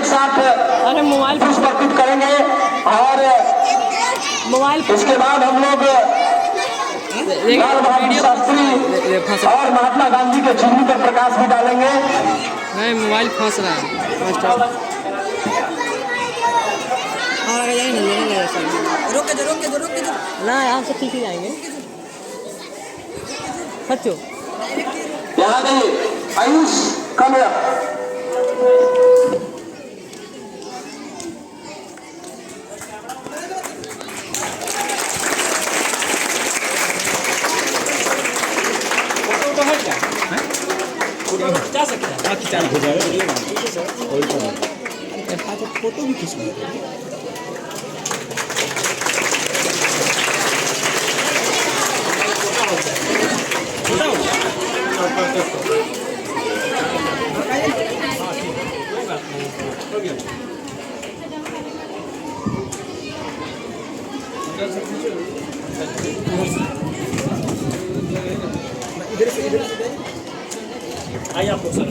एक साथ पुष्प अर्पित करेंगे और इसके बाद हम लोग लाल बहादुर शास्त्री और महात्मा गांधी के जीवनी पर प्रकाश भी डालेंगे। नहीं, मोबाइल फंस रहा है। ना यहाँ से ठीक ही जाएंगे। सच्चो यहाँ नहीं, आयुष कम जा सकता है। हो जाएगा फोटो भी खींच इधर से आइए आप लोग सर।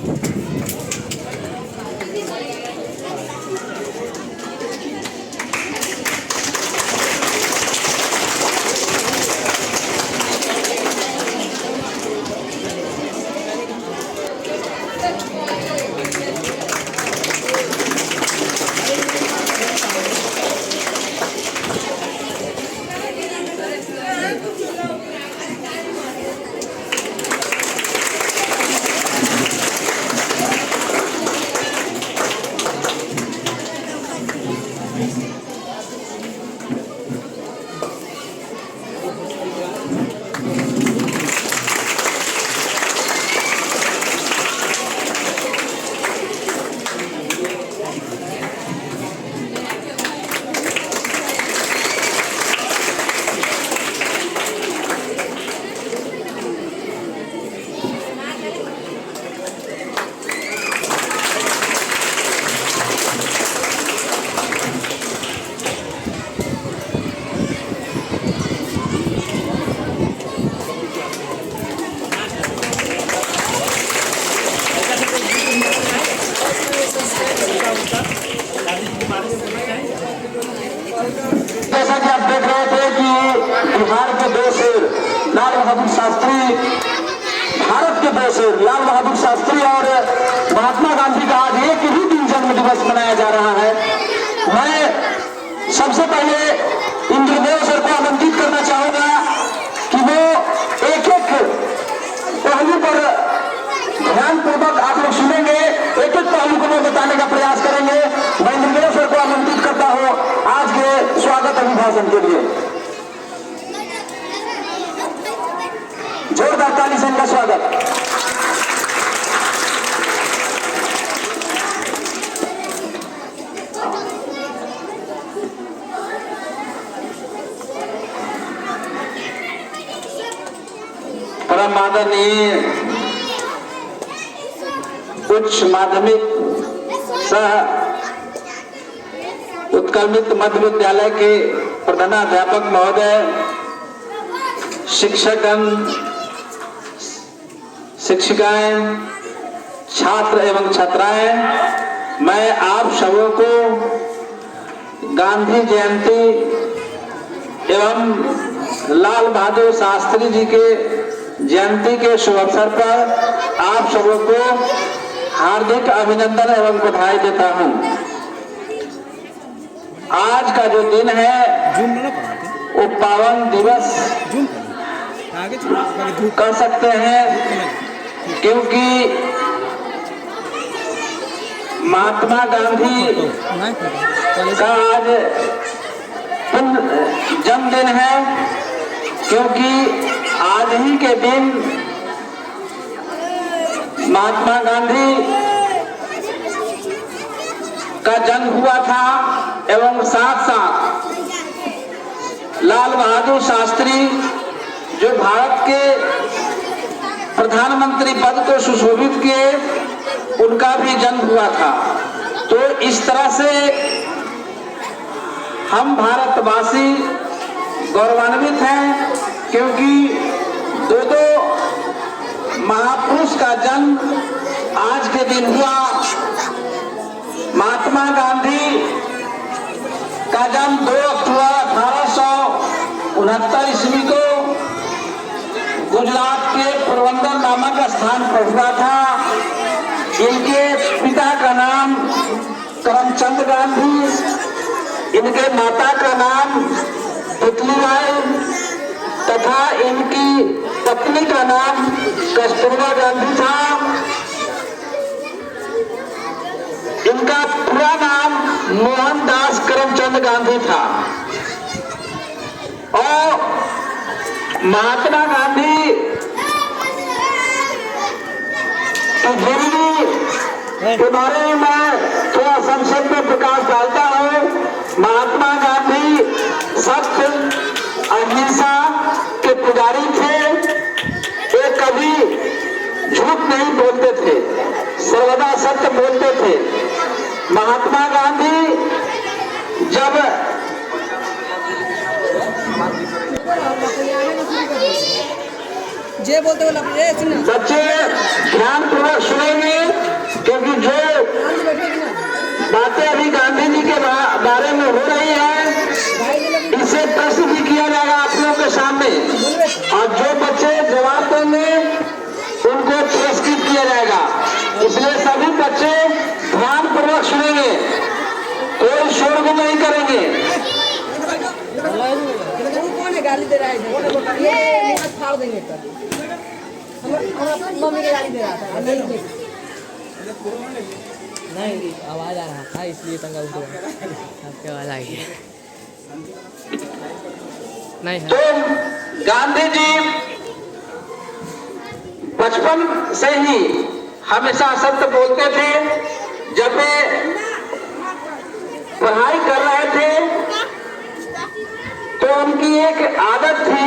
जैसा कि आप देख रहे थे कि बिहार के दो शेर लाल बहादुर शास्त्री, भारत के दो शेर लाल बहादुर शास्त्री और महात्मा गांधी का आज एक ही दिन जन्म दिवस मनाया जा रहा है। मैं सबसे पहले इंद्रदेव सर को आमंत्रित करना चाहूंगा कि वो एक एक पहलू पर ध्यानपूर्वक आप लोग सुनेंगे, एक एक पहलू को वो बताने का प्रयास करेंगे। मैं इंद्रदेव सर को आमंत्रित करता हूँ आज के स्वागत अभिभाषण के लिए। जोरदार ताली से इनका स्वागत। परम आदरणीय उच्च माध्यमिक सह उत्कलमित मध्य विद्यालय के प्रधानाध्यापक महोदय, शिक्षकगण, शिक्षिकाएं, छात्र एवं छात्राएं, मैं आप सबों को गांधी जयंती एवं लाल बहादुर शास्त्री जी के जयंती के शुभ अवसर पर आप सबों को हार्दिक अभिनंदन एवं बधाई देता हूं। आज का जो दिन है वो पावन दिवस कर सकते हैं, क्योंकि महात्मा गांधी का आज जन्मदिन है, क्योंकि आज ही के दिन महात्मा गांधी का जन्म हुआ था एवं साथ साथ लाल बहादुर शास्त्री जो भारत के प्रधानमंत्री पद को सुशोभित किए, उनका भी जन्म हुआ था। तो इस तरह से हम भारतवासी गौरवान्वित हैं, क्योंकि दो महापुरुष का जन्म आज के दिन हुआ। महात्मा गांधी का जन्म 2 अक्टूबर 1869 ईस्वी को गुजरात के पोरबंदर नामक स्थान पर हुआ था। इनके पिता का नाम करमचंद गांधी, इनके माता का नाम पुतलीबाई तथा इनकी पत्नी का नाम कस्तूरबा गांधी था। इनका पूरा नाम मोहनदास करमचंद गांधी था। और महात्मा गांधी की जिंदगी के बारे में मैं थोड़ा संक्षेप में प्रकाश डालता हूँ। महात्मा गांधी सत्य अहिंसा के पुजारी थे। वे कभी झूठ नहीं बोलते थे, सर्वदा सत्य बोलते थे। महात्मा गांधी जब बच्चे ध्यान पूर्वक सुनेंगे, क्योंकि जो बातें अभी गांधी जी के बारे में हो रही है इसे प्रश्न भी किया जाएगा आप लोगों के सामने, और जो बच्चे जवाब देंगे उनको पुरस्कृत किया जाएगा। इसलिए सभी बच्चे ध्यान पूर्वक सुनेंगे, कोई शोरगुल नहीं करेंगे। कौन है गाली दे रहा है? ये फाड़ देंगे। मम्मी की गाली दे रहा था। नहीं, आवाज आ रहा था इसलिए तंगा उठ गया। आपकी आवाज आई है। नहीं है। तो गांधी जी बचपन से ही हमेशा सत्य बोलते थे। जब वे पढ़ाई कर रहे थे तो उनकी एक आदत थी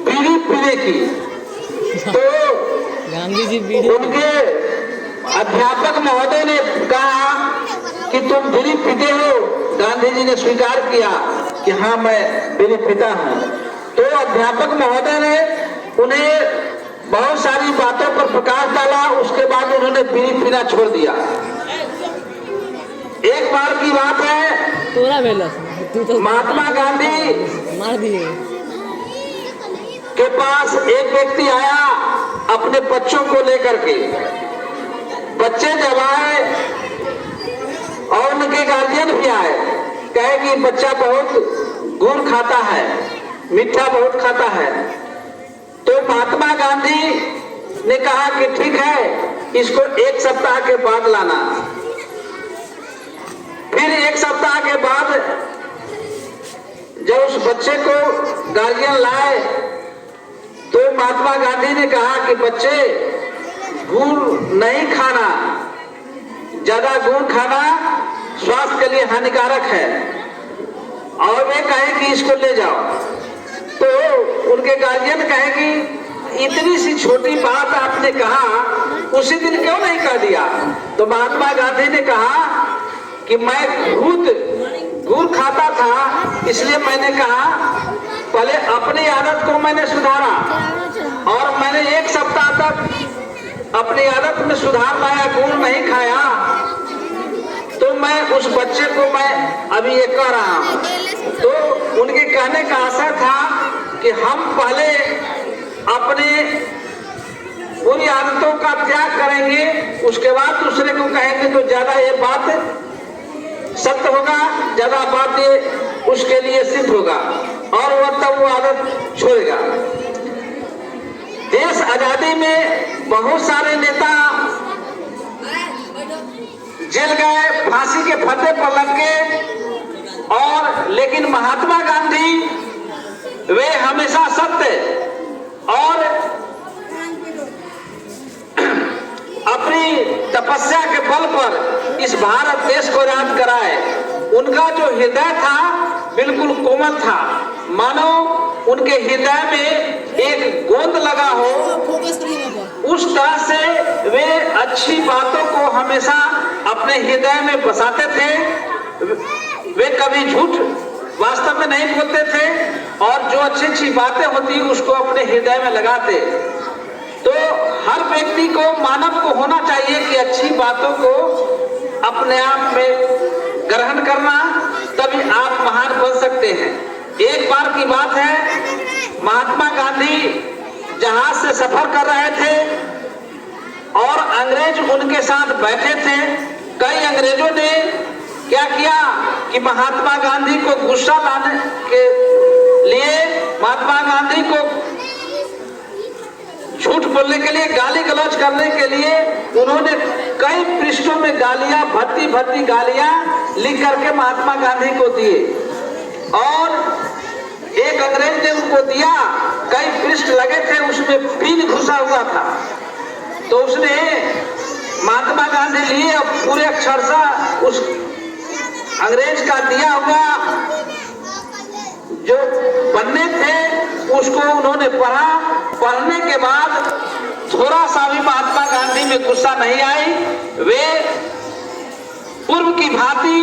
बीड़ी पीने की। तो गांधी जी बीड़ी, उनके अध्यापक महोदय ने कहा कि तुम बीड़ी पीते हो। गांधी जी ने स्वीकार किया कि हाँ मैं बीड़ी पीता हूँ। तो अध्यापक महोदय ने उन्हें बहुत सारी बातों पर प्रकाश डाला। उसके बाद उन्होंने बीड़ी पीना छोड़ दिया। एक बार की बात है, तोरा बेला तू तो महात्मा गांधी मार दिए। के पास एक व्यक्ति आया अपने बच्चों को लेकर के। बच्चे जब आए और उनके गार्जियन भी आए, कहे कि बच्चा बहुत गुड़ खाता है, मीठा बहुत खाता है। तो महात्मा गांधी ने कहा कि ठीक है, इसको 1 सप्ताह के बाद लाना। फिर 1 सप्ताह के बाद जब उस बच्चे को गार्जियन लाए तो महात्मा गांधी ने कहा कि बच्चे गुड़ नहीं खाना, ज्यादा गुड़ खाना स्वास्थ्य के लिए हानिकारक है। और वे कहे कि इसको ले जाओ। तो उनके गार्जियन कहे कि इतनी सी छोटी बात आपने कहा, उसी दिन क्यों नहीं कह दिया? तो महात्मा गांधी ने कहा कि मैं खुद गुड़ खाता था, इसलिए मैंने कहा पहले अपनी आदत को मैंने सुधारा और मैंने 1 सप्ताह तक अपनी आदत में सुधार लाया, गुड़ नहीं खाया। तो मैं उस बच्चे को मैं अभी ये कह रहा हूं। तो उनके कहने का आशय था कि हम पहले अपने पूरी आदतों का त्याग करेंगे, उसके बाद दूसरे को कहेंगे तो ज्यादा ये बात सत्य होगा, ज्यादा बात ये उसके लिए सिद्ध होगा और वह तब वो आदत छोड़ेगा। देश आजादी में बहुत सारे नेता जेल गए, फांसी के फंदे पर लग गए, और लेकिन महात्मा गांधी वे हमेशा सत्य और अपनी तपस्या के बल पर इस भारत देश को आजाद कराए। उनका जो हृदय था बिल्कुल कोमल था, मानो उनके हृदय में एक गोंद लगा हो। उस तरह से वे अच्छी बातों को हमेशा अपने हृदय में बसाते थे। वे कभी झूठ वास्तव में नहीं बोलते थे और जो अच्छी अच्छी बातें होती उसको अपने हृदय में लगाते। तो हर व्यक्ति को, मानव को होना चाहिए कि अच्छी बातों को अपने आप में ग्रहण करना, तभी आप महान बन सकते हैं। एक बार की बात है, महात्मा गांधी जहाज से सफर कर रहे थे और अंग्रेज उनके साथ बैठे थे। कई अंग्रेजों ने क्या किया कि महात्मा गांधी को गुस्सा लाने के लिए, महात्मा गांधी को झूठ बोलने के लिए, गाली गलौज करने के लिए उन्होंने कई पृष्ठों में गालियां, भद्दी भद्दी गालियां लिख करके महात्मा गांधी को दिए। और एक अंग्रेज ने उनको दिया, कई पृष्ठ लगे थे, उसमें पिन घुसा हुआ था। तो उसने महात्मा गांधी लिए और पूरे अक्षरशः उस अंग्रेज का दिया हुआ जो पन्ने थे उसको उन्होंने पढ़ा। पढ़ने के बाद थोड़ा सा भी महात्मा गांधी में गुस्सा नहीं आई। वे पूर्व की भांति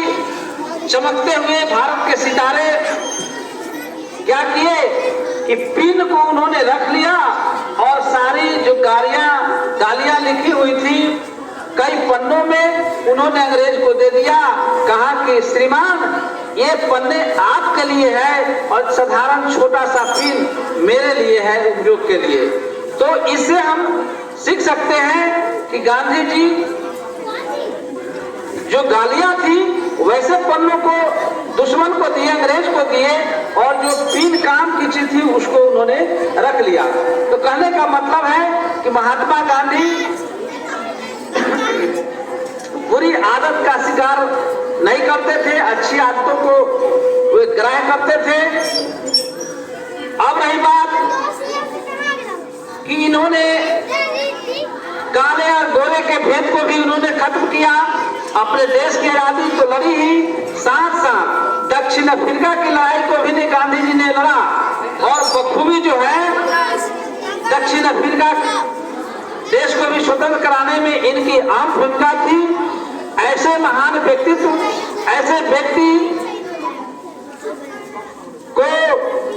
चमकते हुए भारत के सितारे क्या किए कि पिन को उन्होंने रख लिया और सारी जो गालियां लिखी हुई थी कई पन्नों में उन्होंने अंग्रेज को दे दिया। कहा कि श्रीमान, ये पन्ने आपके लिए है और साधारण छोटा सा पिन मेरे लिए है, उपयोग के लिए। तो इससे हम सीख सकते हैं कि गांधी जी जो गालियां थी वैसे पन्नों को दुश्मन को दिए, अंग्रेज को दिए, और जो पिन काम की चीज थी उसको उन्होंने रख लिया। तो कहने का मतलब है कि महात्मा गांधी बुरी आदत का शिकार नहीं करते थे, अच्छी आदतों को वे ग्रहण करते थे। अब रही बात कि इन्होंने काले और गोरे के भेद को भी उन्होंने खत्म किया। अपने देश की आजादी तो लड़ी ही, साथ साथ दक्षिण अफ्रीका की लड़ाई को भी गांधी जी ने लड़ा। और बखूबी जो है दक्षिण अफ्रीका देश को भी स्वतंत्र कराने में इनकी अहम भूमिका थी। ऐसे महान व्यक्तित्व, ऐसे व्यक्ति को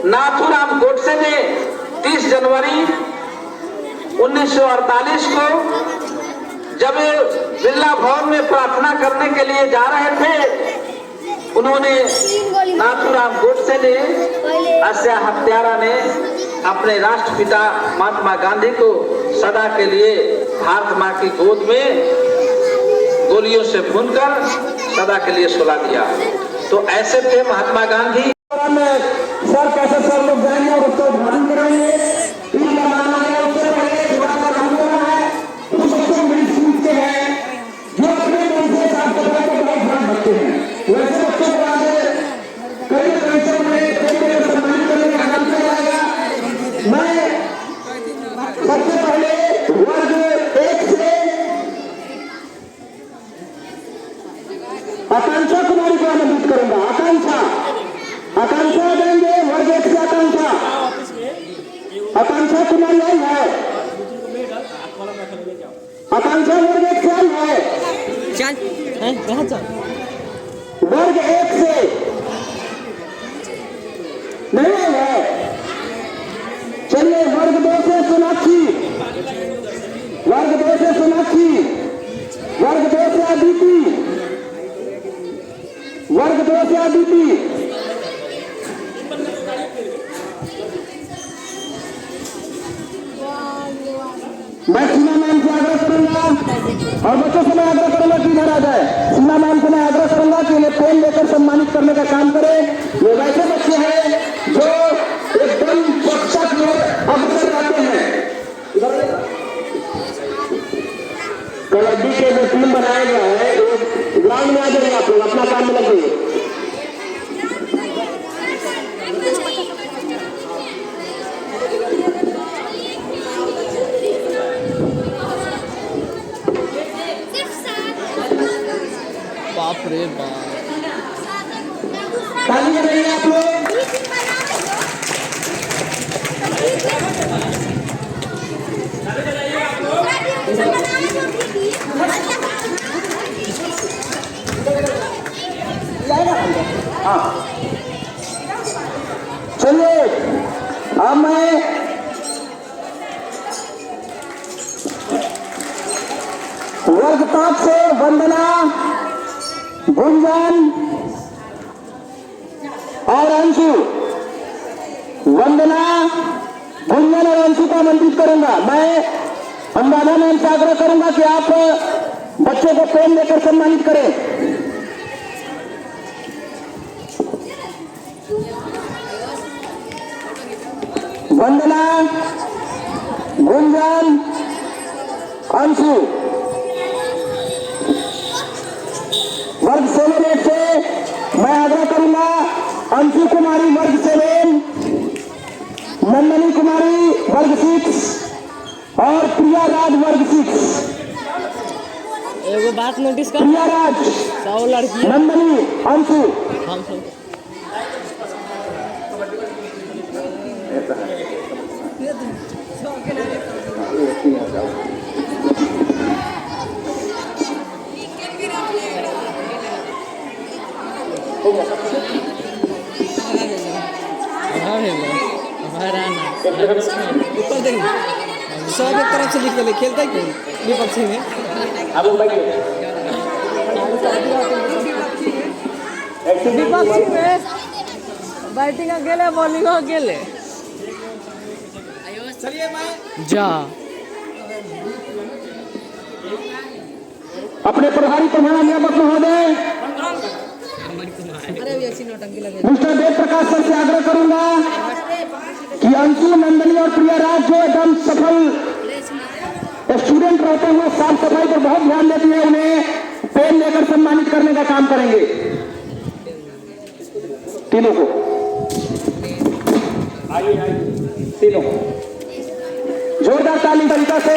नाथूराम गोडसे ने 30 जनवरी 1948 को जब बिरला भवन में प्रार्थना करने के लिए जा रहे थे, उन्होंने नाथूराम गोडसे ने, अस्या हत्यारा ने अपने राष्ट्रपिता महात्मा गांधी को सदा के लिए भारत मां की गोद में गोलियों से भूनकर सदा के लिए सुला दिया। तो ऐसे थे महात्मा गांधी। सर कैसे सर लोग जाएंगे और उसको उद्घाटन करेंगे। जो अपने मन से साफ सफाई को बहुत ध्यान रखते हैं, वैसे बच्चों को आगे कई परिसर में कई सम्मानित करने का काम किया जाएगा। मैं सबसे पहले वर्ग 1 से आकांक्षा कुमारी को आमंत्रित करूंगा। आकांक्षा देंगे, वर्ग 1 से आकांक्षा कुमारी आई है। आकांक्षा वर्ग 1 से आई है। वर्ग 1 से नहीं आई है। चलिए वर्ग 2 से सोनाक्षी, वर्ग 2 से सोनाक्षी, वर्ग 2 से अदिति, वर्ग 2 से अदिति। मैं सीमा मैम से आग्रह करूंगा और बच्चों से मैं आग्रह करूंगा कि इधर आ जाए। सीमा मैम से मैं आग्रह करूंगा कि उन्हें पेन लेकर सम्मानित करने का काम करें। ये वैसे बच्चे हैं जो एकदम शिक्षक लोग अवसर आते हैं। कबड्डी के जो टीम बनाया गया है, ग्राउंड में आ जाइए आप लोग, अपना काम में लगिए। बाप रे बाप, ताली बजाइए आप लोग। हाँ चलिए, अब मैं वर्ग 5 से वंदना गुंजन और अंशु। वंदना, गुंजन और अंशु को आमंत्रित करूंगा। मैं अनुराधा मैम से आग्रह करूंगा कि आप बच्चों को पेन देकर सम्मानित करें। वंदना, गुंजन, अंशु। वर्ग 7 से मैं आग्रह करूंगा अंशु कुमारी वर्ग 7, नंदनी कुमारी वर्ग 6 और प्रिया राज वर्ग 6। एगो बात नोटिस कर, प्रिया राज, 100 लड़की नंदनी, अंशु। हम सब ऊपर देख, 100 एक तरफ से लिख ले, खेलता है क्यों विपक्षी में? विपक्षी में बैटिंग अकेले, बॉलिंग अकेले। जा अपने प्रभारी प्रधान अध्यापक महोदय मिस्टर देव प्रकाश सर से आग्रह करूंगा कि अंशु, नंदनी और प्रिया राज जो एकदम सफल स्टूडेंट रहते हुए साफ सफाई पर बहुत ध्यान देती है, उन्हें पेन लेकर सम्मानित करने का काम करेंगे। तीनों को तीनों जोरदार ताली तरीका से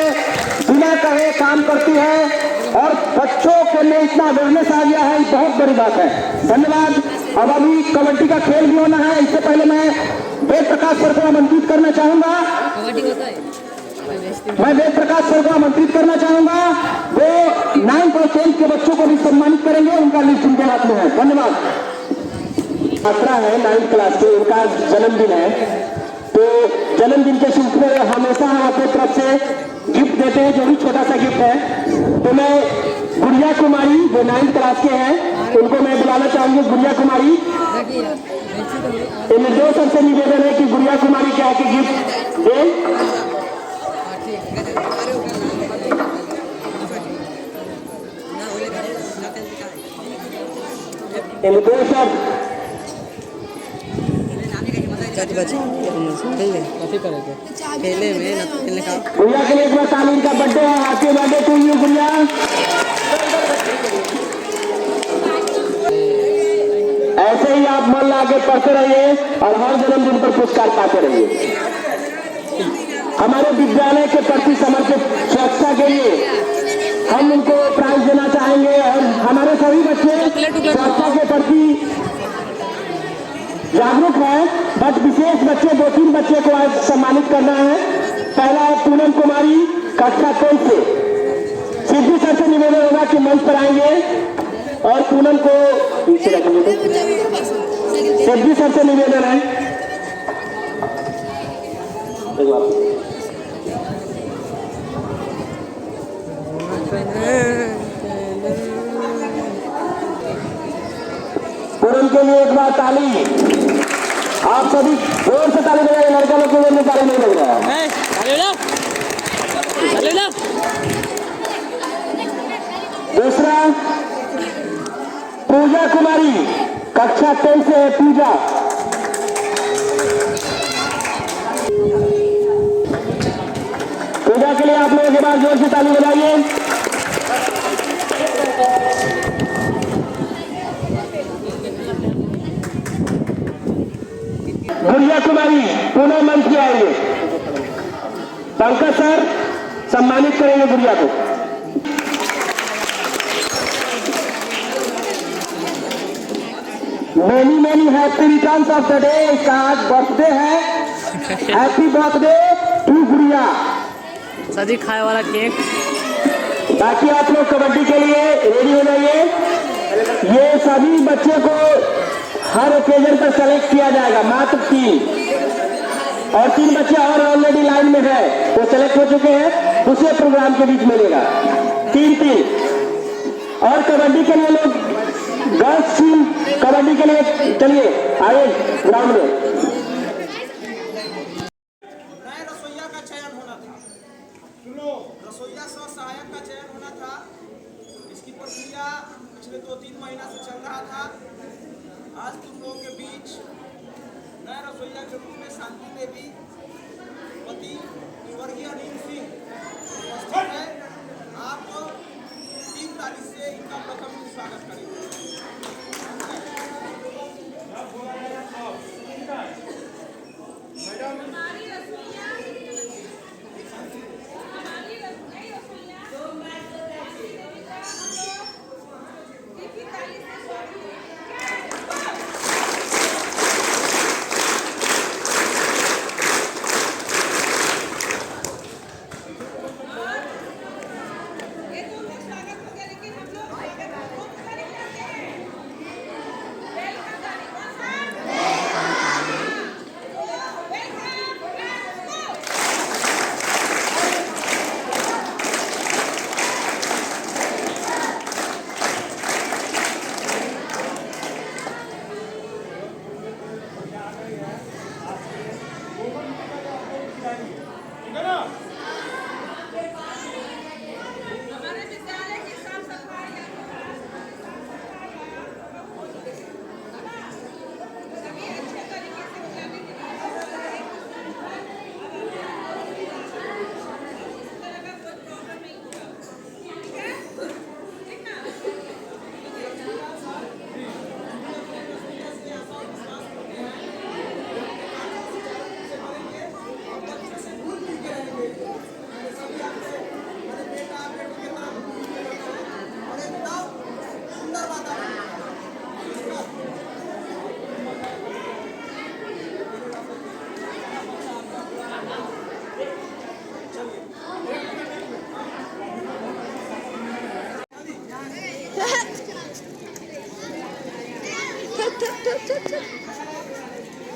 बिना कहे काम करती है और बच्चों के में इतना अवेयरनेस आ गया है, बहुत बड़ी बात है। धन्यवाद। अब अभी कबड्डी का खेल भी होना है। इससे पहले मैं वेद प्रकाश सर को आमंत्रित करना चाहूंगा। मैं वेद प्रकाश सर को आमंत्रित करना चाहूंगा। वो 9th और 10th के बच्चों को भी सम्मानित करेंगे। उनका लिस्ट उनके हाथ में है। धन्यवाद। छात्रा है 9th क्लास के, उनका जन्मदिन है, तो जन्मदिन के शुभ में हमेशा हम अपने तरफ से गिफ्ट देते हैं, जो भी छोटा सा गिफ्ट है। तो मैं गुड़िया कुमारी जो 9th क्लास के हैं, उनको मैं बुलाना चाहूंगी। गुड़िया कुमारी, निर्देश सर से निवेदन है कि गुड़िया कुमारी क्या कि गिफ्ट दे। निर्देश सर खेले में ना खेलने का। गुड़िया के लिए एक बार तालीम का बर्थडे है। हैप्पी बर्थडे टू यू गुड़िया। ऐसे ही आप मन लगा के पढ़ते रहिए और हर जन्मदिन पर पुरस्कार पाते रहिए। हमारे विद्यालय के प्रति समर्पित सुरक्षा के लिए हम उनको प्राइज देना चाहेंगे और हमारे सभी बच्चे सुरक्षा के प्रति जागरूक है, बट विशेष बच्चे 2-3 बच्चे को आज सम्मानित करना है। पहला है पूनम कुमारी, कक्षा 10 से। सिद्धू सर से निवेदन होगा कि मंच पर आएंगे और पूनम को पीछे रखेंगे। सिद्धू सर से निवेदन है। पूनम के लिए एक बार ताली। आप सभी जोर से ताली बजाइए। लड़का लोग के लिए ताली नहीं लग रहा है। दूसरा पूजा कुमारी, कक्षा 10 से है पूजा। पूजा के लिए आप लोगों के बाद जोर से ताली बजाइए। गुड़िया कुमारी पुनः मंच में आएंगे। पंकज सर सम्मानित करेंगे गुड़िया को। Many happy returns of the day. इसका आज बर्थडे है। हैप्पी बर्थडे टू गुड़िया। सजी खाए वाला केक। ताकि आप लोग कबड्डी के लिए रेडी हो जाइए। ये सभी बच्चे को हर ओकेजन पर सेलेक्ट किया जाएगा। मात्र 3 और 3 बच्चे और ऑलरेडी लाइन में है, वो सेलेक्ट हो चुके हैं। दूसरे प्रोग्राम के बीच मिलेगा 3-3। और कबड्डी के लिए लोग कबड्डी के लिए चलिए आगे ग्राउंड में। नए रसोइया का चयन होना था। सुनो, रसोइया स्व सहायक का चयन होना था। इसकी प्रक्रिया पिछले 2-3 महीना से चल रहा था। आज तुम लोगों के बीच नए रसोइया के रूप में शांति देवी पति स्वर्गीय अनिल सिंह उपस्थित है। आप 3 तारीख से इनका प्रथम स्वागत करेंगे।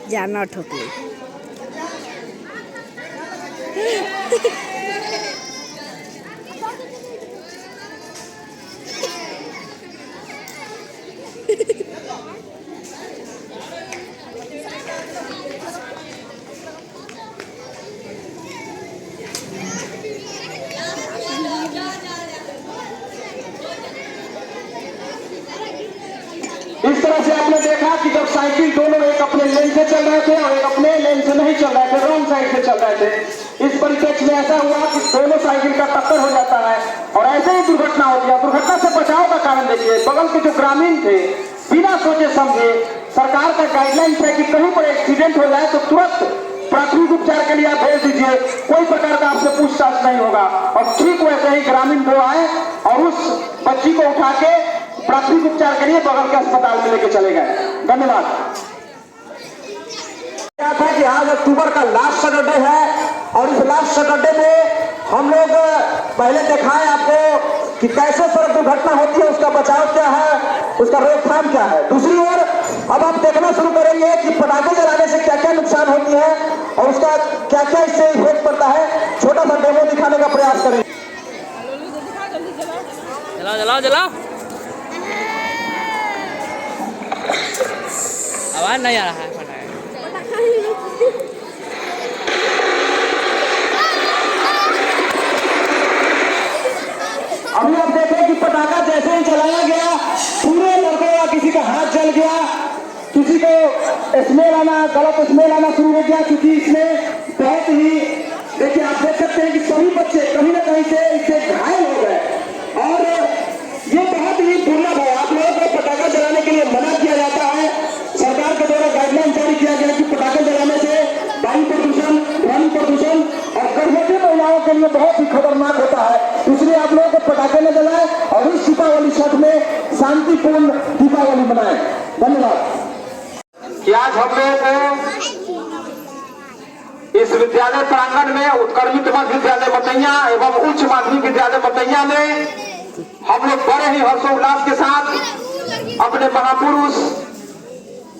जाना ठोकली इस तरह से आपने देखा कि जब साइकिल दोनों एक अपने लेन से चल रहे थे और एक अपने लेन से नहीं चल रहे थे, रॉन्ग साइड से चल रहे थे। इस परिप्रेक्ष्य में ऐसा हुआ कि दोनों साइकिल का टक्कर हो जाता है और ऐसे ही दुर्घटना होती है। दुर्घटना से बचाव का कारण देखिए, बगल के जो ग्रामीण थे बिना सोचे समझे, सरकार का गाइडलाइन है कि कहीं पर एक्सीडेंट हो जाए तो तुरंत प्राथमिक उपचार के लिए आप भेज दीजिए, कोई प्रकार का आपसे पूछताछ नहीं होगा। और ठीक वैसे ही ग्रामीण दो आए और उस बच्ची को उठा के प्राथमिक उपचार के लिए बगल के अस्पताल में लेके चले गए। धन्यवाद। क्या था कि आज अक्टूबर का लास्ट सैटरडे है और इस लास्ट सैटरडे में हम लोग पहले दिखाएं आपको कि कैसे सड़क दुर्घटना होती है, उसका बचाव क्या है, उसका रोकथाम क्या है। दूसरी ओर अब आप देखना शुरू करेंगे कि पटाखे जलाने से क्या क्या नुकसान होती है और उसका क्या क्या इससे इफेक्ट पड़ता है। छोटा सा डेमो दिखाने का प्रयास करेंगे। जलाओ जलाओ जलाओ, आवाज नहीं आ रहा है पटाखे। अभी आप देखें कि पटाखा जैसे ही चलाया गया पूरे लड़के का किसी का हाथ जल गया, किसी को स्मेल आना, गलत स्मेल आना शुरू हो गया, क्योंकि इसमें बहुत ही देखिए आप देख सकते हैं कि सभी बच्चे कहीं ना कहीं से इससे घायल हो गए और ये बहुत ही दुर्लभ है। आप लोगों को पटाखा जलाने के लिए मना किया जाता है। सरकार के द्वारा गाइडलाइन जारी किया गया कि पटाखे जलाने से वायु प्रदूषण, ध्वनि प्रदूषण और गर्भवती महिलाओं के लिए बहुत ही खतरनाक होता है। इसलिए आप लोगों को पटाखे न जलाएं और इस दीपावली छठ में शांतिपूर्ण दीपावली मनाएं। धन्यवाद। कि आज हम लोगों को इस विद्यालय प्रांगण में उत्कर्मित मध्य विद्यालय बतैया एवं उच्च माध्यमिक विद्यालय बतैया में हम लोग बड़े ही हर्षोल्लास के साथ अपने महापुरुष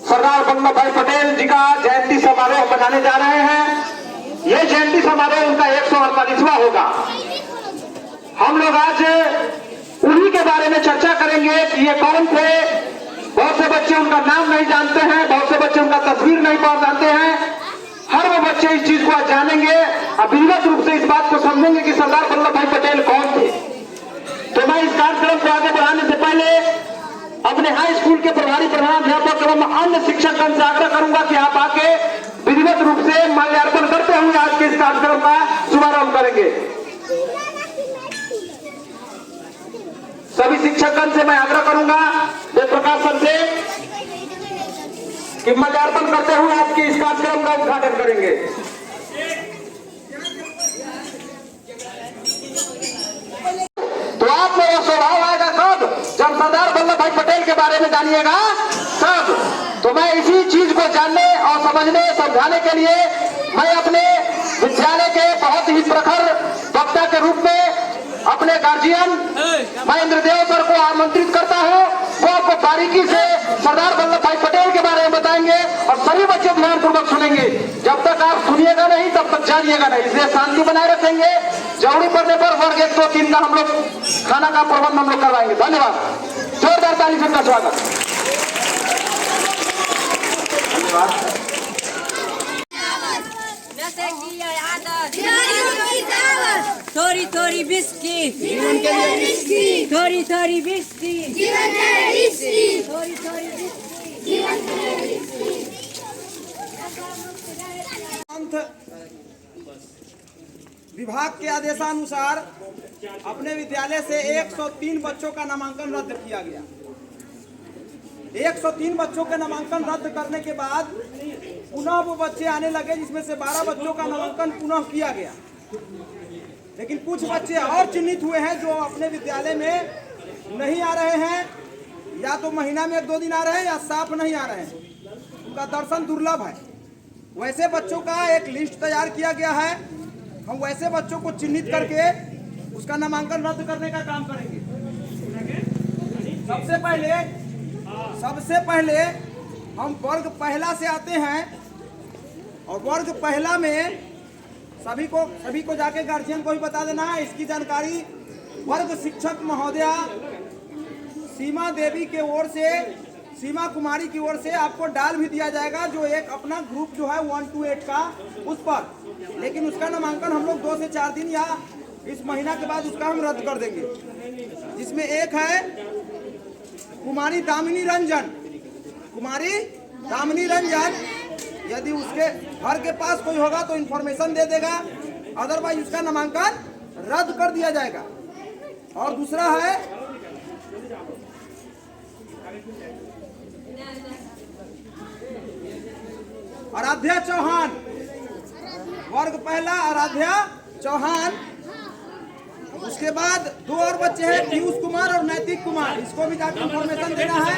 सरदार वल्लभ भाई पटेल जी का जयंती समारोह मनाने जा रहे हैं। यह जयंती समारोह उनका 148वां होगा। हम लोग आज उन्हीं के बारे में चर्चा करेंगे कि ये कौन थे। बहुत से बच्चे बच्चे उनका नाम नहीं जानते हैं, बहुत से बच्चे उनका तस्वीर नहीं पहचानते हैं। हर वो बच्चे इस चीज को आज जानेंगे और विधिवत रूप से इस बात को समझेंगे कि सरदार वल्लभ भाई पटेल कौन थे। तो मैं इस कार्यक्रम को आगे बढ़ाने से पहले अपने हाई स्कूल के प्रभारी प्रधानाध्यापक एवं अन्य शिक्षकगण से आग्रह करूंगा कि आप आके विधिवत रूप से माल्यार्पण करते हुए आज के इस कार्यक्रम का शुभारंभ करेंगे। सभी शिक्षकगण से मैं आग्रह करूंगा वेद प्रकाश सर से कि माल्यार्पण करते हुए आज के इस कार्यक्रम का उद्घाटन करेंगे। तो आप में यह स्वभाव आएगा कब? जब सरदार वल्लभ भाई पटेल के बारे में जानिएगा तब। तो मैं इसी चीज को जानने और समझने समझाने के लिए मैं अपने विद्यालय के बहुत ही प्रखर वक्ता के रूप में अपने गार्जियन मैं इंद्रदेव सर को आमंत्रित करता हूं। वो आपको बारीकी से सरदार वल्लभ भाई पटेल के बारे में बताएंगे और सभी बच्चे ध्यानपूर्वक सुनेंगे। जब तक आप सुनिएगा नहीं तब तक जानिएगा नहीं, इसलिए शांति बनाए रखेंगे। जरूरी पड़ने पर वर्ग 1, 2, 3 का हम लोग खाना का प्रबंध हम लोग करवाएंगे। धन्यवाद। जोरदार ताली से उनका स्वागत। धन्यवाद। थोड़ी थोड़ी बिस्किट थोड़ी थोड़ी बिस्किट थोड़ी थोड़ी विभाग के आदेशानुसार अपने विद्यालय से 103 बच्चों का नामांकन रद्द किया गया। 103 बच्चों के नामांकन रद्द करने के बाद पुनः वो बच्चे आने लगे, जिसमें से 12 बच्चों का नामांकन पुनः किया गया। लेकिन कुछ बच्चे और चिन्हित हुए हैं जो अपने विद्यालय में नहीं आ रहे हैं, या तो महीना में 1-2 दिन आ रहे हैं या साफ नहीं आ रहे हैं, उनका दर्शन दुर्लभ है। वैसे बच्चों का एक लिस्ट तैयार किया गया है। हम वैसे बच्चों को चिन्हित करके उसका नामांकन रद्द करने का काम करेंगे। सबसे पहले हम वर्ग पहला से आते हैं और वर्ग पहला में सभी को जाके गार्जियन को भी बता देना है। इसकी जानकारी वर्ग शिक्षक महोदया सीमा देवी के ओर से, सीमा कुमारी की ओर से आपको डाल भी दिया जाएगा, जो एक अपना ग्रुप जो है 1 to 8 का उस पर। लेकिन उसका नामांकन हम लोग 2 से 4 दिन या इस महीना के बाद उसका हम रद्द कर देंगे। जिसमें एक है कुमारी दामिनी रंजन। यदि उसके घर के पास कोई होगा तो इंफॉर्मेशन दे देगा, अदरवाइज उसका नामांकन रद्द कर दिया जाएगा। और दूसरा है आराध्या चौहान, वर्ग पहला आराध्या चौहान। उसके बाद 2 और बच्चे हैं पीयूष कुमार और नैतिक कुमार, इसको भी जाकर इंफॉर्मेशन देना है,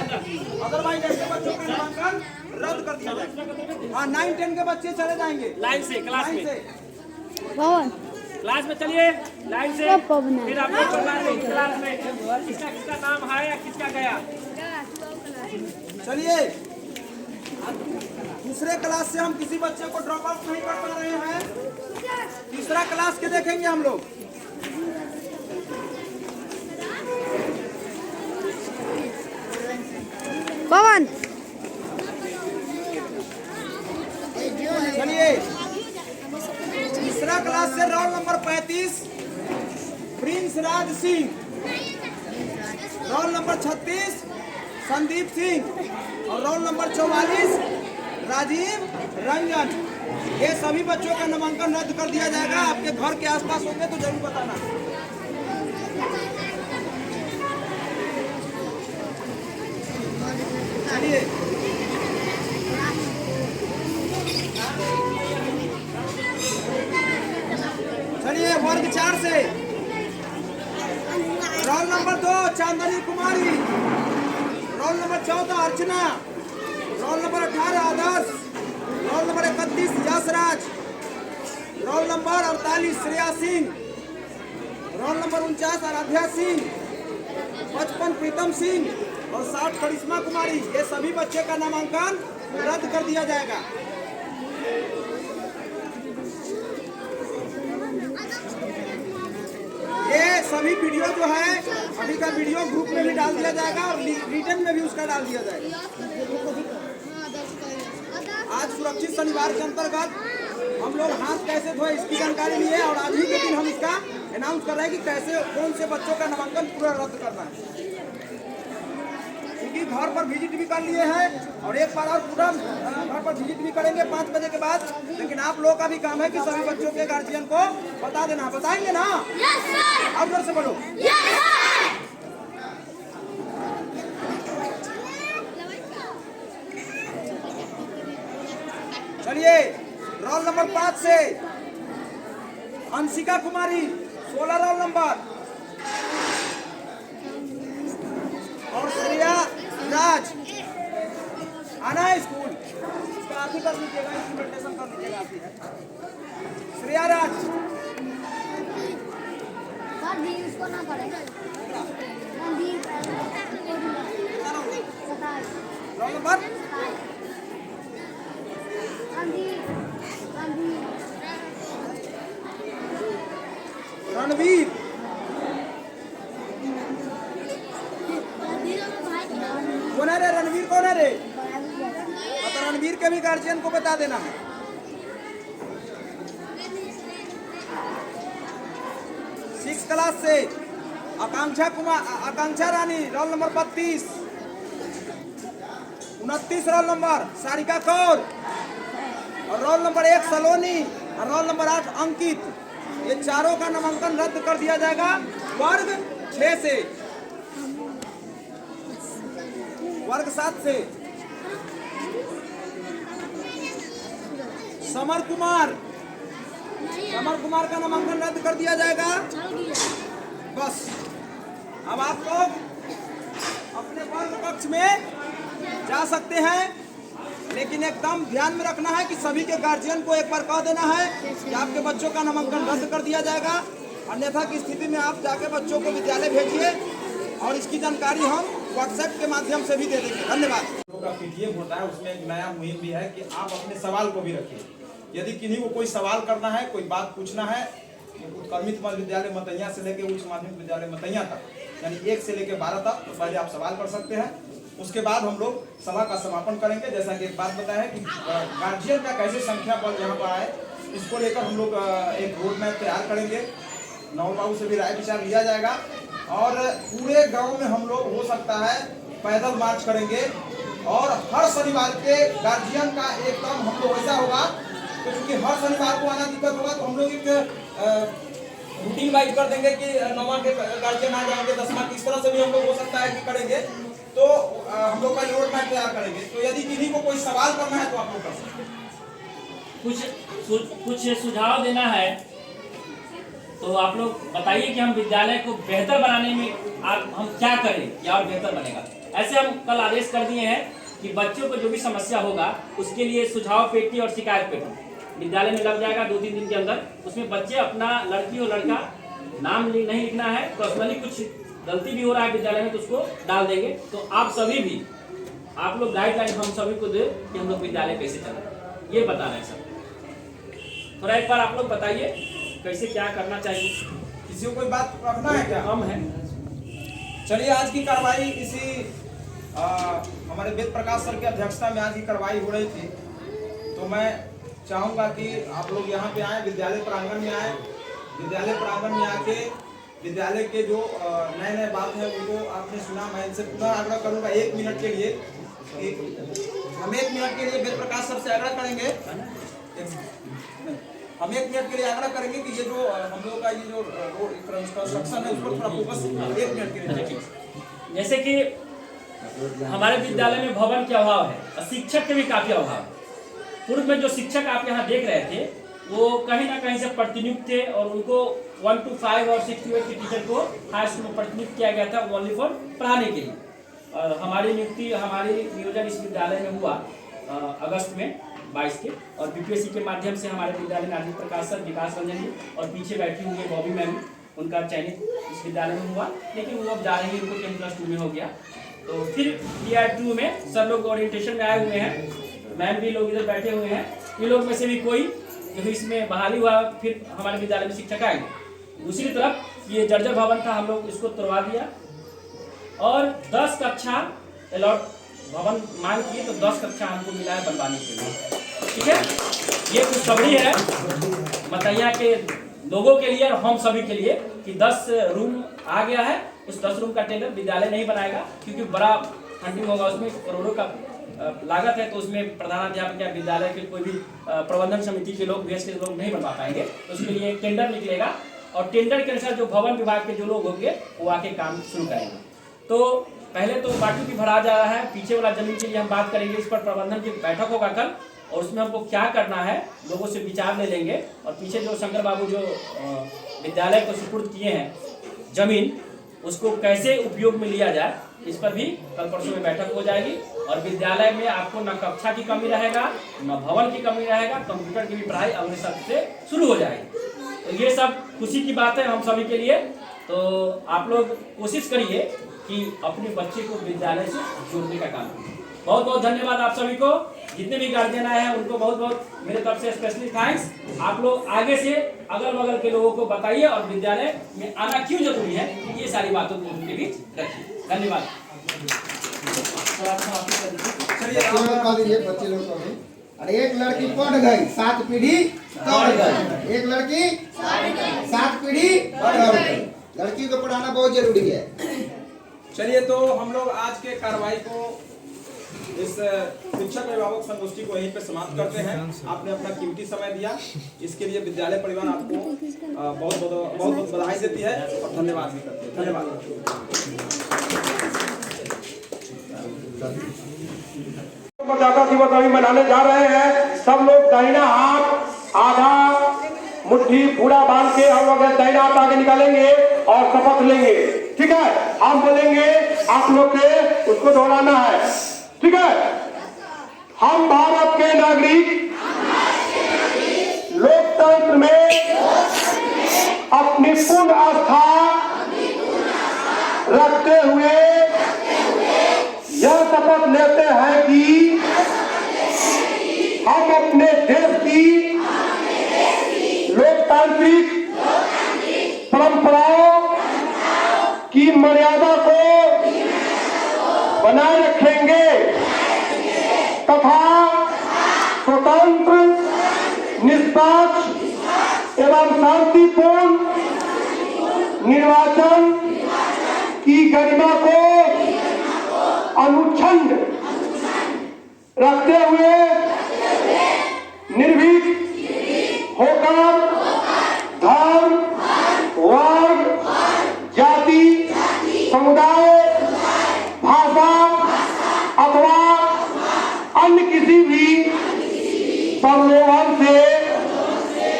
अदरवाइज ऐसे बच्चों का नामांकन रद्द कर दिया जाएगा। हाँ, 9-10 के बच्चे चले जाएंगे लाइन से, क्लास में चलिए, लाइन से। फिर आप लोग क्लास में किसका नाम है या किसका गया। चलिए, दूसरे क्लास से हम किसी बच्चे को ड्रॉप आउट नहीं कर पा रहे हैं। तीसरा क्लास के देखेंगे हम लोग। पवन चलिए, तीसरा क्लास से roll number 35 Prince Raj Singh, roll number 36 Sandeep Singh और रोल नंबर 44 राजीव रंजन। ये सभी बच्चों का नामांकन रद्द कर दिया जाएगा। आपके घर के आसपास होंगे तो जरूर बताना। चलिए, वर्ग 4 से roll number 2 Chandni Kumari, roll number 14 Archana, roll number 18 Adarsh, roll number 31 Yashraj, roll number 48 Shreya Singh, roll number 49 Aaradhya Singh, 55 Pritam Singh और 60 करिश्मा कुमारी। ये सभी बच्चे का नामांकन रद्द कर दिया जाएगा। ये सभी वीडियो जो है अभी का वीडियो ग्रुप में भी डाल दिया जाएगा और रिटर्न में भी उसका डाल दिया जाएगा। आज सुरक्षित शनिवार के अंतर्गत हम लोग हाथ कैसे धोए इसकी जानकारी लिए और आज ही के दिन हम इसका अनाउंस कर रहे हैं कि कैसे कौन से बच्चों का नामांकन पूरा रद्द करना है। क्योंकि घर पर विजिट भी कर लिए हैं और एक बार और पूरा घर पर विजिट भी करेंगे 5 बजे के बाद। लेकिन आप लोगों का भी काम है कि सभी बच्चों के गार्जियन को बता देना। बताएंगे ना? आप घर से बोलो। चलिए रोल नंबर 5 से अंशिका कुमारी 16 रोल नंबर और श्रेया राज आना है स्कूल। इसका आप ही कर लीजिएगा, इंस्ट्रूमेंटेशन कर लीजिएगा आप ही। श्रेया राज उसको ना पड़ेगा रोल नंबर रणवीर कौन है रे? रणवीर कौन है रे? तो रणवीर के भी गार्जियन को बता देना है। सिक्स क्लास से Akanksha Rani roll number 32, 29 roll number Sarika Kaur और रोल नंबर 1 सलोनी और रोल नंबर 8 अंकित। ये चारों का नामांकन रद्द कर दिया जाएगा वर्ग 6 से। वर्ग 7 से समर कुमार का नामांकन रद्द कर दिया जाएगा। बस अब आप लोग अपने वर्ग कक्ष में जा सकते हैं, लेकिन एकदम ध्यान में रखना है कि सभी के गार्जियन को एक बार कह देना है कि आपके बच्चों का नामांकन रद्द कर दिया जाएगा। अन्यथा की स्थिति में आप जाके बच्चों को विद्यालय भेजिए और इसकी जानकारी हम व्हाट्सएप के माध्यम से भी दे देंगे। धन्यवाद। का पीटीएम होता है, उसमें एक नया मुहिम भी है कि आप अपने सवाल को भी रखिए। यदि किन्हीं को कोई सवाल करना है, कोई बात पूछना है, उत्क्रमित मध्य विद्यालय मतैया से लेकर उच्च माध्यमिक विद्यालय मतैया तक, यानी 1 से लेकर 12 तक, तो पहले आप सवाल कर सकते हैं। उसके बाद हम लोग सभा का समापन करेंगे। जैसा कि एक बात बताया है कि गार्जियन का कैसे संख्या बल यहाँ पर आए, इसको लेकर हम लोग एक रोड मैप तैयार करेंगे। नौल बाबू से भी राय विचार लिया जाएगा और पूरे गांव में हम लोग हो सकता है पैदल मार्च करेंगे। और हर शनिवार के गार्जियन का एकदम हम लोग ऐसा होगा तो क्योंकि हर शनिवार को आना दिक्कत होगा, तो हम लोग एक रूटीन वाइज कर देंगे कि 9वां के गार्जियन आ जाएंगे, 10वां इस तरह से भी हम लोग हो सकता है कि करेंगे। तो हम लोग पहले रोड मैप तैयार करेंगे। तो यदि किसी को कोई सवाल करना है तो आप लोग कर सकते हैं। कुछ सुझाव देना है तो आप लोग बताइए कि हम विद्यालय को बेहतर बनाने में हम क्या करें या और बेहतर बनेगा। ऐसे हम कल आदेश कर दिए हैं कि बच्चों को जो भी समस्या होगा उसके लिए सुझाव पेटी और शिकायत पेटी विद्यालय में लग जाएगा 2-3 दिन के अंदर। उसमें बच्चे अपना, लड़की और लड़का, नाम नहीं लिखना है, पर्सनली कुछ गलती भी हो रहा है विद्यालय में तो उसको डाल देंगे। तो आप सभी भी, आप लोग गाइडलाइन हम सभी को दे कि हम लोग विद्यालय कैसे चलें, ये बता रहे हैं सब। थोड़ा एक बार आप लोग बताइए कैसे क्या करना चाहिए। किसी को कोई बात रखना है क्या? हम है। चलिए आज की कार्रवाई इसी हमारे वेद प्रकाश सर की अध्यक्षता में आज की कार्रवाई हो रही थी। तो मैं चाहूँगा कि आप लोग यहाँ पे आए, विद्यालय प्रांगण में आए। विद्यालय प्रांगण में आके विद्यालय के जो नए बात है उनको आपने सुना। मैं इनसे पुनः आग्रह करूँगा 1 मिनट के लिए, हम 1 मिनट के लिए वेद प्रकाश सर से आग्रह करेंगे। हम 1 मिनट के लिए आग्रह करेंगे कि ये जो हम लोगों का ये जो रोड कंस्ट्रक्शन है उस पर थोड़ा फोकस 1 मिनट के लिए। जैसे कि हमारे विद्यालय में भवन के अभाव है और शिक्षक के भी काफी अभाव है। पूर्व में जो शिक्षक आप यहाँ देख रहे थे वो कहीं ना कहीं से प्रतिनियुक्त थे और उनको 1 to 5 और 6 to 8 के टीचर को हाई स्कूल में प्रतिनियुक्त किया गया था ओनली फॉर पढ़ाने के लिए। और हमारी नियोजन इस विद्यालय में हुआ अगस्त में 22 के, और बीपीएससी के माध्यम से हमारे विद्यालय में आदित्य प्रकाश सर, विकास रंजन जी और पीछे बैठी हुई है बॉबी मैम, उनका चयनित इस विद्यालय में हुआ। लेकिन वो अब जा रही है, उनको 10+2 में हो गया। तो फिर DI2 में सब लोग ओरिएंटेशन में आए हुए हैं, मैम भी लोग इधर बैठे हुए हैं। इन लोग में से भी कोई जो इसमें बहाली हुआ फिर हमारे विद्यालय में शिक्षक आएंगे। दूसरी तरफ ये जर्जर भवन था, हम लोग इसको तोड़वा दिया और 10 कक्षा अलॉट भवन मांग किए तो 10 कक्षा हमको मिला है बनवाने के लिए। ठीक है, ये खुशखबरी है मतैया के लोगों के लिए और हम सभी के लिए कि 10 रूम आ गया है। उस 10 रूम का टेंडर विद्यालय नहीं बनाएगा क्योंकि बड़ा फंडिंग होगा, उसमें करोड़ों का लागत है, तो उसमें प्रधानाध्यापक या विद्यालय के कोई भी प्रबंधन समिति के लोग VS के लोग नहीं बनवा पाएंगे। तो उसके लिए टेंडर निकलेगा और टेंडर के अनुसार जो भवन विभाग के जो लोग होंगे वो आके काम शुरू करेंगे। तो पहले तो बाकी भी भरा जा रहा है, पीछे वाला जमीन के लिए हम बात करेंगे, इस पर प्रबंधन की बैठक होगा कल और उसमें हमको क्या करना है लोगों से विचार ले लेंगे। और पीछे जो शंकर बाबू जो विद्यालय को सुपुर्द किए हैं जमीन, उसको कैसे उपयोग में लिया जाए, इस पर भी कल परसों में बैठक हो जाएगी। और विद्यालय में आपको न कक्षा की कमी रहेगा, न भवन की कमी रहेगा, कंप्यूटर की भी पढ़ाई अगले सत्र से शुरू हो जाएगी। तो ये सब खुशी की बात है हम सभी के लिए। तो आप लोग कोशिश करिए कि अपने बच्चे को विद्यालय से जोड़ने का काम करें। बहुत बहुत धन्यवाद आप सभी को, जितने भी गार्जियन आए हैं उनको बहुत बहुत मेरे तरफ से स्पेशली थैंक्स। आप लोग आगे से अगल बगल के लोगों को बताइए और विद्यालय में आना क्यों जरूरी है, ये सारी बातों को उनके बीच रखिए। धन्यवाद। बच्चे लोग को अरे एक लड़की पढ़ गई 7 पीढ़ी बढ़ गई, एक लड़की 7 पीढ़ी बढ़ गई। लड़की को पढ़ाना बहुत जरूरी है। चलिए, तो हम लोग आज के कार्रवाई को इस शिक्षक अभिभावक संगोष्ठी को यहीं पे समाप्त करते हैं। आपने अपना कीमती समय दिया, इसके लिए विद्यालय परिवार आपको बहुत बहुत बधाई देती है और धन्यवाद भी करते हैं। मतदाता दिवस अभी मनाने जा रहे हैं। सब लोग दाहिना हाथ आधा मुट्ठी पूरा बांध के हम लोग दाहिना हाथ आगे निकालेंगे और शपथ लेंगे। ठीक है, हम बोलेंगे, आप लोग के उसको दोहराना है। ठीक है, हम भारत के नागरिक लोकतंत्र में अपनी पूर्ण आस्था रखते हुए यह शपथ लेते हैं कि हम अपने देश की लोकतांत्रिक परंपराओं की मर्यादा को बनाए रखेंगे तथा स्वतंत्र, निष्पक्ष एवं शांतिपूर्ण निर्वाचन की गरिमा को अनुच्छिन्न रखते हुए निर्भीक होकर धर्म, वर्ग, जाति, समुदाय, भाषा अथवा अन्य किसी भी प्रलोभन से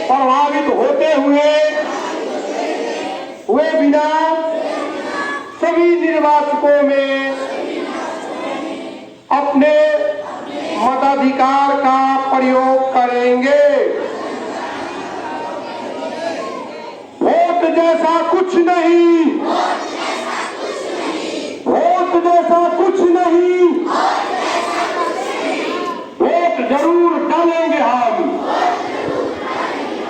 प्रभावित होते हुए बिना सभी निर्वाचकों में अपने मताधिकार का प्रयोग करेंगे। वोट जैसा कुछ नहीं, वोट जैसा कुछ नहीं, वोट जरूर डालेंगे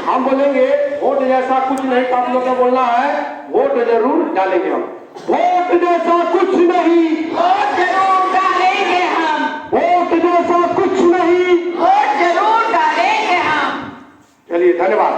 हम बोलेंगे वोट जैसा कुछ नहीं, आप लोग को बोलना है वोट जरूर डालेंगे हम। वोट जैसा कुछ नहीं, वोट जरूर डालेंगे हम। वोट जैसा कुछ नहीं, वोट जरूर डालेंगे हम। चलिए, धन्यवाद।